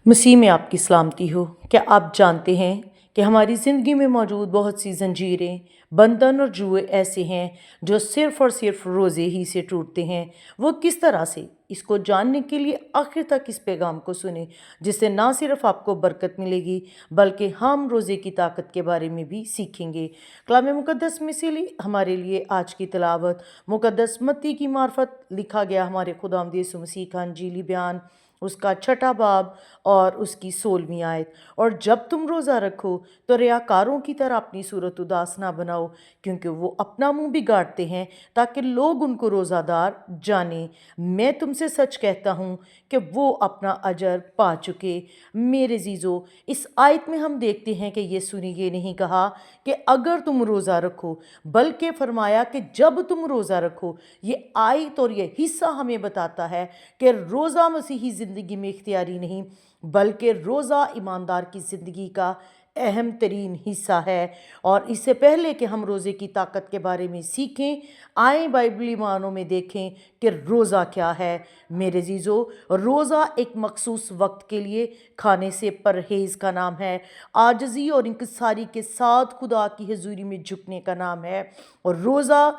مسیح میں آپ کی سلامتی ہو۔ کیا آپ جانتے ہیں کہ ہماری زندگی میں موجود بہت سی زنجیریں، بندھن اور جوئے ایسے ہیں جو صرف اور صرف روزے ہی سے ٹوٹتے ہیں؟ وہ کس طرح سے؟ اس کو جاننے کے لیے آخر تک اس پیغام کو سنیں، جس سے نہ صرف آپ کو برکت ملے گی بلکہ ہم روزے کی طاقت کے بارے میں بھی سیکھیں گے۔ کلام مقدس میں سے ہمارے لیے آج کی تلاوت مقدس متی کی معرفت لکھا گیا ہمارے خداوند یسوع مسیح کا انجیلی بیان، اس کا 6 باب اور اس کی 16ویں آیت۔ اور جب تم روزہ رکھو تو ریاکاروں کی طرح اپنی صورت اداس نہ بناؤ، کیونکہ وہ اپنا منہ بگاڑتے ہیں تاکہ لوگ ان کو روزہ دار جانیں۔ میں تم سے سچ کہتا ہوں کہ وہ اپنا اجر پا چکے۔ میرے عزیزو، اس آیت میں ہم دیکھتے ہیں کہ یسوع نے یہ نہیں کہا کہ اگر تم روزہ رکھو، بلکہ فرمایا کہ جب تم روزہ رکھو۔ یہ آیت اور یہ حصہ ہمیں بتاتا ہے کہ روزہ مسیحی زندگی میں اختیاری نہیں، بلکہ روزہ ایماندار کی زندگی کا اہم ترین حصہ ہے۔ اور اس سے پہلے کہ ہم روزے کی طاقت کے بارے میں سیکھیں، آئیں بائبلی معنوں میں دیکھیں کہ روزہ کیا ہے۔ میرے عزیزو، روزہ ایک مخصوص وقت کے لیے کھانے سے پرہیز کا نام ہے، عاجزی اور انکساری کے ساتھ خدا کی حضوری میں جھکنے کا نام ہے۔ اور روزہ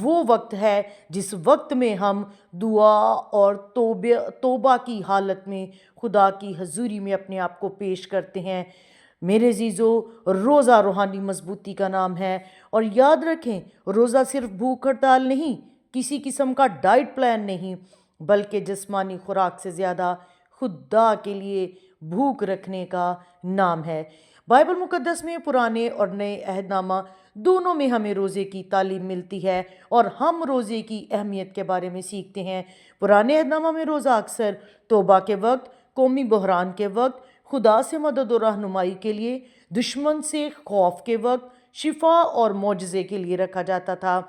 وہ وقت ہے جس وقت میں ہم دعا اور توبہ کی حالت میں خدا کی حضوری میں اپنے آپ کو پیش کرتے ہیں۔ میرے عزیزو، روزہ روحانی مضبوطی کا نام ہے۔ اور یاد رکھیں، روزہ صرف بھوک ہڑتال نہیں، کسی قسم کا ڈائٹ پلان نہیں، بلکہ جسمانی خوراک سے زیادہ خدا کے لیے بھوک رکھنے کا نام ہے۔ بائبل مقدس میں پرانے اور نئے عہد نامہ دونوں میں ہمیں روزے کی تعلیم ملتی ہے، اور ہم روزے کی اہمیت کے بارے میں سیکھتے ہیں۔ پرانے عہد نامہ میں روزہ اکثر توبہ کے وقت، قومی بحران کے وقت، خدا سے مدد و رہنمائی کے لیے، دشمن سے خوف کے وقت، شفا اور معجزے کے لیے رکھا جاتا تھا۔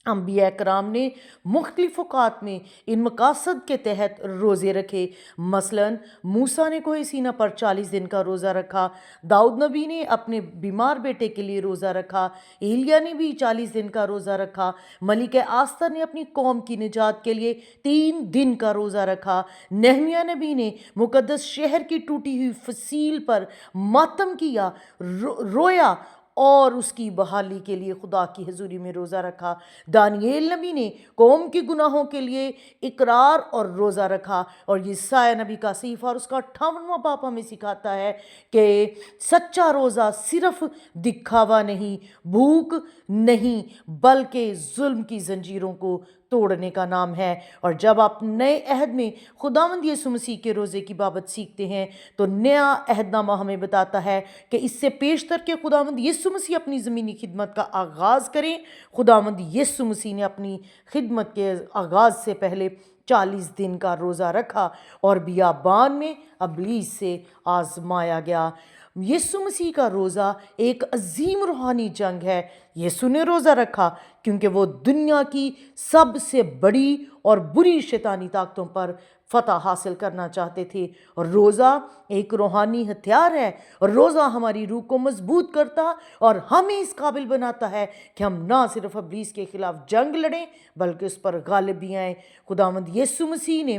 انبیاء کرام نے مختلف اوقات میں ان مقاصد کے تحت روزے رکھے۔ مثلاً موسیٰ نے کوہ سینا پر 40 دن کا روزہ رکھا، داؤد نبی نے اپنے بیمار بیٹے کے لیے روزہ رکھا، ایلیاہ نے بھی 40 دن کا روزہ رکھا، ملکہ آستر نے اپنی قوم کی نجات کے لیے 3 دن کا روزہ رکھا، نہمیہ نبی نے مقدس شہر کی ٹوٹی ہوئی فصیل پر ماتم کیا، رویا اور اس کی بحالی کے لیے خدا کی حضوری میں روزہ رکھا۔ دانییل نبی نے قوم کے گناہوں کے لیے اقرار اور روزہ رکھا، اور یسایہ نبی کا صحیفہ اور اس کا 58واں باب ہمیں سکھاتا ہے کہ سچا روزہ صرف دکھاوا نہیں، بھوک نہیں، بلکہ ظلم کی زنجیروں کو توڑنے کا نام ہے۔ اور جب آپ نئے عہد میں خداوند یسوع مسیح کے روزے کی بابت سیکھتے ہیں تو نیا عہد نامہ ہمیں بتاتا ہے کہ اس سے پیشتر کے خداوند یسوع مسیح اپنی زمینی خدمت کا آغاز کریں۔ خداوند یسوع مسیح نے اپنی خدمت کے آغاز سے پہلے 40 دن کا روزہ رکھا اور بیابان میں ابلیس سے آزمایا گیا۔ یسوع مسیح کا روزہ ایک عظیم روحانی جنگ ہے۔ یسوع نے روزہ رکھا کیونکہ وہ دنیا کی سب سے بڑی اور بری شیطانی طاقتوں پر فتح حاصل کرنا چاہتے تھے۔ اور روزہ ایک روحانی ہتھیار ہے، اور روزہ ہماری روح کو مضبوط کرتا اور ہمیں اس قابل بناتا ہے کہ ہم نہ صرف ابلیس کے خلاف جنگ لڑیں بلکہ اس پر غالب بھی آئیں۔ خداوند یسوع مسیح نے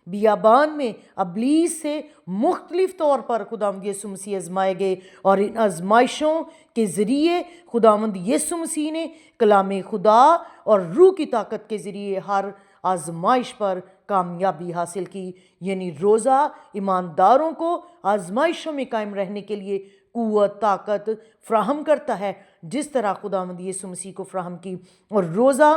بیابان میں ابلیس سے مختلف طور پر خداوند یسوع مسیح آزمائے گئے، اور ان آزمائشوں کے ذریعے خداوند یسوع مسیح نے کلام خدا اور روح کی طاقت کے ذریعے ہر آزمائش پر کامیابی حاصل کی۔ یعنی روزہ ایمانداروں کو آزمائشوں میں قائم رہنے کے لیے قوت، طاقت فراہم کرتا ہے، جس طرح خداوند یسوع مسیح کو فراہم کی۔ اور روزہ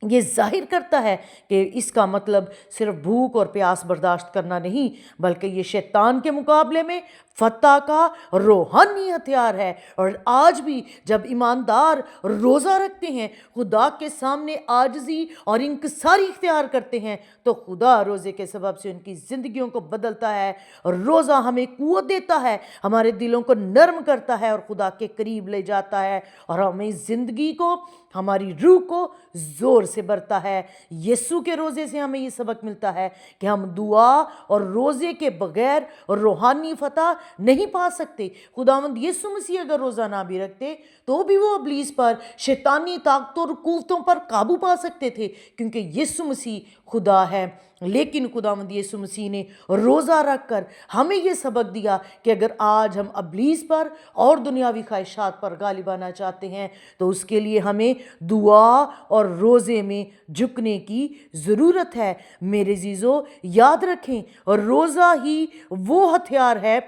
یہ ظاہر کرتا ہے کہ اس کا مطلب صرف بھوک اور پیاس برداشت کرنا نہیں، بلکہ یہ شیطان کے مقابلے میں فتح کا روحانی ہتھیار ہے۔ اور آج بھی جب ایماندار روزہ رکھتے ہیں، خدا کے سامنے عاجزی اور انکساری اختیار کرتے ہیں، تو خدا روزے کے سبب سے ان کی زندگیوں کو بدلتا ہے۔ روزہ ہمیں قوت دیتا ہے، ہمارے دلوں کو نرم کرتا ہے اور خدا کے قریب لے جاتا ہے، اور ہمیں زندگی کو، ہماری روح کو زور سے بھرتا ہے۔ یسوع کے روزے سے ہمیں یہ سبق ملتا ہے کہ ہم دعا اور روزے کے بغیر روحانی فتح نہیں پا سکتے۔ خداوند یسوع مسیح اگر روزہ نہ بھی رکھتے تو بھی وہ ابلیس پر، شیطانی طاقتوں اور قوتوں پر قابو پا سکتے تھے، کیونکہ یسوع مسیح خدا ہے۔ لیکن خداوند یسوع مسیح نے روزہ رکھ کر ہمیں یہ سبق دیا کہ اگر آج ہم ابلیس پر اور دنیاوی خواہشات پر غالب آنا چاہتے ہیں تو اس کے لیے ہمیں دعا اور روزے میں جھکنے کی ضرورت ہے۔ میرے عزیزو، یاد رکھیں، روزہ ہی وہ ہتھیار ہے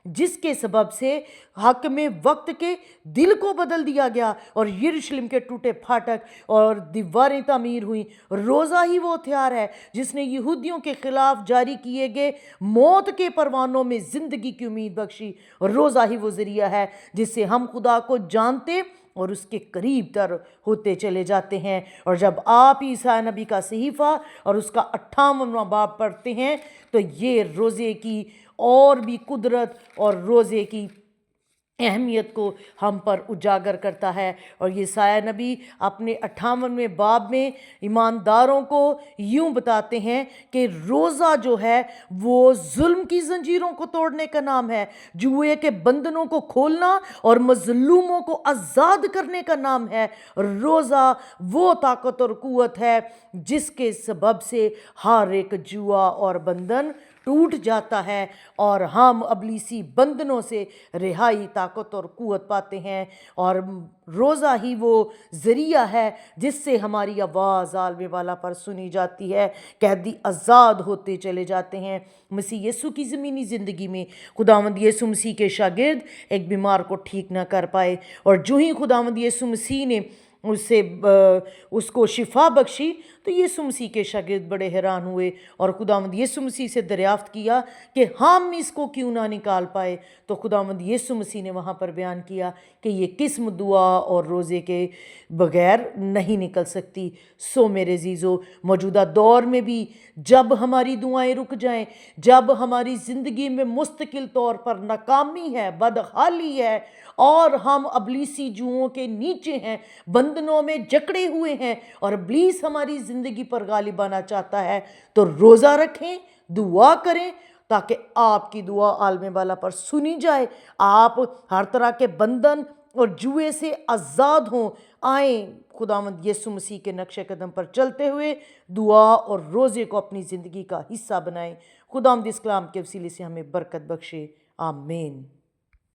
جس کے سبب سے حاکم وقت کے دل کو بدل دیا گیا اور یروشلم کے ٹوٹے پھاٹک اور دیواریں تعمیر ہوئیں۔ روزہ ہی وہ ہتھیار ہے جس نے یہودیوں کے خلاف جاری کیے گئے موت کے پروانوں میں زندگی کی امید بخشی۔ روزہ ہی وہ ذریعہ ہے جس سے ہم خدا کو جانتے اور اس کے قریب تر ہوتے چلے جاتے ہیں۔ اور جب آپ عیسیٰ نبی کا صحیفہ اور اس کا 58واں باب پڑھتے ہیں تو یہ روزے کی اور بھی قدرت اور روزے کی اہمیت کو ہم پر اجاگر کرتا ہے۔ اور یسایہ نبی اپنے 58ویں باب میں ایمانداروں کو یوں بتاتے ہیں کہ روزہ جو ہے وہ ظلم کی زنجیروں کو توڑنے کا نام ہے، جوئے کے بندنوں کو کھولنا اور مظلوموں کو آزاد کرنے کا نام ہے۔ روزہ وہ طاقت اور قوت ہے جس کے سبب سے ہر ایک جوا اور بندھن ٹوٹ جاتا ہے اور ہم ابلیسی بندنوں سے رہائی، طاقت اور قوت پاتے ہیں۔ اور روزہ ہی وہ ذریعہ ہے جس سے ہماری آواز عالم والا پر سنی جاتی ہے، قیدی آزاد ہوتے چلے جاتے ہیں۔ مسیح یسوع کی زمینی زندگی میں خداوند یسوع مسیح کے شاگرد ایک بیمار کو ٹھیک نہ کر پائے، اور جو ہی خداوند یسوع مسیح نے اس کو شفا بخشی تو یسوع مسیح کے شاگرد بڑے حیران ہوئے اور خداوند یسوع مسیح سے دریافت کیا کہ ہم اس کو کیوں نہ نکال پائے۔ تو خداوند یسوع مسیح نے وہاں پر بیان کیا کہ یہ قسم دعا اور روزے کے بغیر نہیں نکل سکتی۔ سو میرے عزیزو، موجودہ دور میں بھی جب ہماری دعائیں رک جائیں، جب ہماری زندگی میں مستقل طور پر ناکامی ہے، بدحالی ہے اور ہم ابلیسی جوؤں کے نیچے ہیں، بندنوں میں جکڑے ہوئے ہیں اور ابلیس ہماری زندگی پر غالب آنا چاہتا ہے، تو روزہ رکھیں، دعا کریں تاکہ آپ کی دعا عالم بالا پر سنی جائے، آپ ہر طرح کے بندھن اور جوئے سے آزاد ہوں۔ آئیں خداوند یسوع مسیح کے نقش قدم پر چلتے ہوئے دعا اور روزے کو اپنی زندگی کا حصہ بنائیں۔ خداوند اس کلام کے وسیلے سے ہمیں برکت بخشے، آمین۔